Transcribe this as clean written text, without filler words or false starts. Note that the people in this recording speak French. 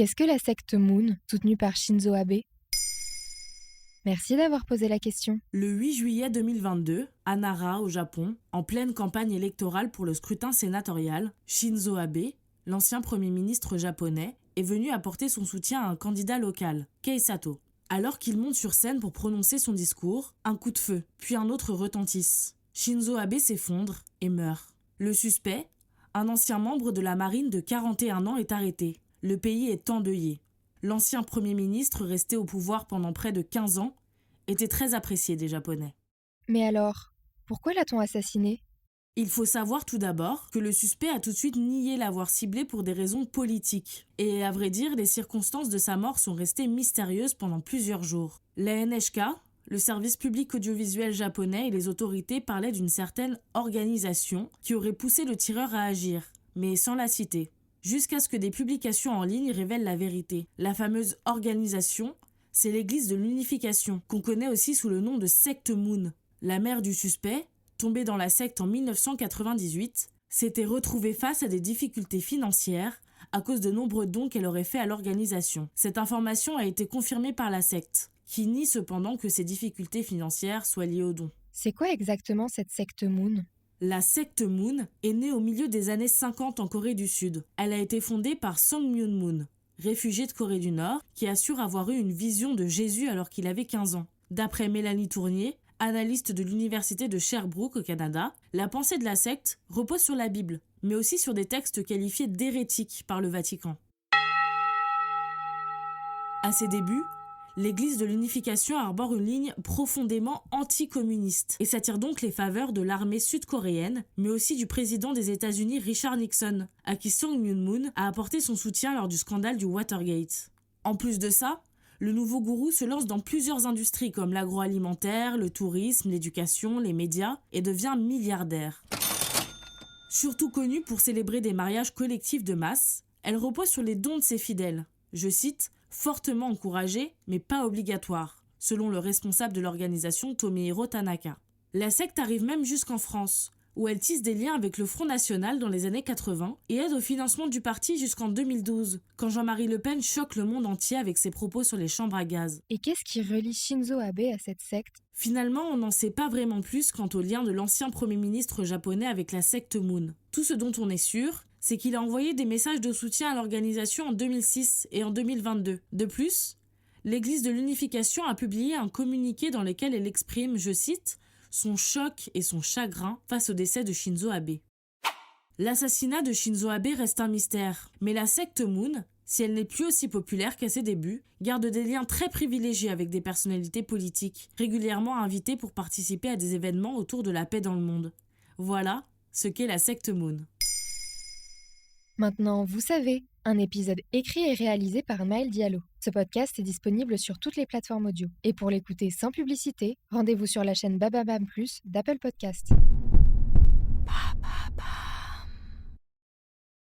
Qu'est-ce que la secte Moon, soutenue par Shinzo Abe? Merci d'avoir posé la question. Le 8 juillet 2022, à Nara, au Japon, en pleine campagne électorale pour le scrutin sénatorial, Shinzo Abe, l'ancien Premier ministre japonais, est venu apporter son soutien à un candidat local, Kei Sato. Alors qu'il monte sur scène pour prononcer son discours, un coup de feu, puis un autre retentisse. Shinzo Abe s'effondre et meurt. Le suspect, un ancien membre de la marine de 41 ans, est arrêté. Le pays est endeuillé. L'ancien Premier ministre, resté au pouvoir pendant près de 15 ans, était très apprécié des Japonais. Mais alors, pourquoi l'a-t-on assassiné? Il faut savoir tout d'abord que le suspect a tout de suite nié l'avoir ciblé pour des raisons politiques. Et à vrai dire, les circonstances de sa mort sont restées mystérieuses pendant plusieurs jours. La NHK, le service public audiovisuel japonais, et les autorités parlaient d'une certaine organisation qui aurait poussé le tireur à agir, mais sans la citer. Jusqu'à ce que des publications en ligne révèlent la vérité. La fameuse organisation, c'est l'Église de l'Unification, qu'on connaît aussi sous le nom de secte Moon. La mère du suspect, tombée dans la secte en 1998, s'était retrouvée face à des difficultés financières à cause de nombreux dons qu'elle aurait faits à l'organisation. Cette information a été confirmée par la secte, qui nie cependant que ces difficultés financières soient liées aux dons. C'est quoi exactement cette secte Moon? La secte Moon est née au milieu des années 50 en Corée du Sud. Elle a été fondée par Song Myung-moon, réfugié de Corée du Nord, qui assure avoir eu une vision de Jésus alors qu'il avait 15 ans. D'après Mélanie Tournier, analyste de l'université de Sherbrooke au Canada, la pensée de la secte repose sur la Bible, mais aussi sur des textes qualifiés d'hérétiques par le Vatican. À ses débuts, l'Église de l'Unification arbore une ligne profondément anticommuniste et s'attire donc les faveurs de l'armée sud-coréenne, mais aussi du président des États-Unis Richard Nixon, à qui Song Myung-moon a apporté son soutien lors du scandale du Watergate. En plus de ça, le nouveau gourou se lance dans plusieurs industries comme l'agroalimentaire, le tourisme, l'éducation, les médias et devient milliardaire. Surtout connue pour célébrer des mariages collectifs de masse, elle repose sur les dons de ses fidèles. Je cite, fortement encouragés, mais pas obligatoires, selon le responsable de l'organisation Tomihiro Tanaka. La secte arrive même jusqu'en France, où elle tisse des liens avec le Front National dans les années 80 et aide au financement du parti jusqu'en 2012, quand Jean-Marie Le Pen choque le monde entier avec ses propos sur les chambres à gaz. Et qu'est-ce qui relie Shinzo Abe à cette secte? Finalement, on n'en sait pas vraiment plus quant au lien de l'ancien Premier ministre japonais avec la secte Moon. Tout ce dont on est sûr, c'est qu'il a envoyé des messages de soutien à l'organisation en 2006 et en 2022. De plus, l'Église de l'Unification a publié un communiqué dans lequel elle exprime, je cite, son choc et son chagrin face au décès de Shinzo Abe. L'assassinat de Shinzo Abe reste un mystère, mais la secte Moon, si elle n'est plus aussi populaire qu'à ses débuts, garde des liens très privilégiés avec des personnalités politiques, régulièrement invitées pour participer à des événements autour de la paix dans le monde. Voilà ce qu'est la secte Moon. Maintenant, vous savez, un épisode écrit et réalisé par Maël Diallo. Ce podcast est disponible sur toutes les plateformes audio. Et pour l'écouter sans publicité, rendez-vous sur la chaîne Bababam Plus d'Apple Podcasts.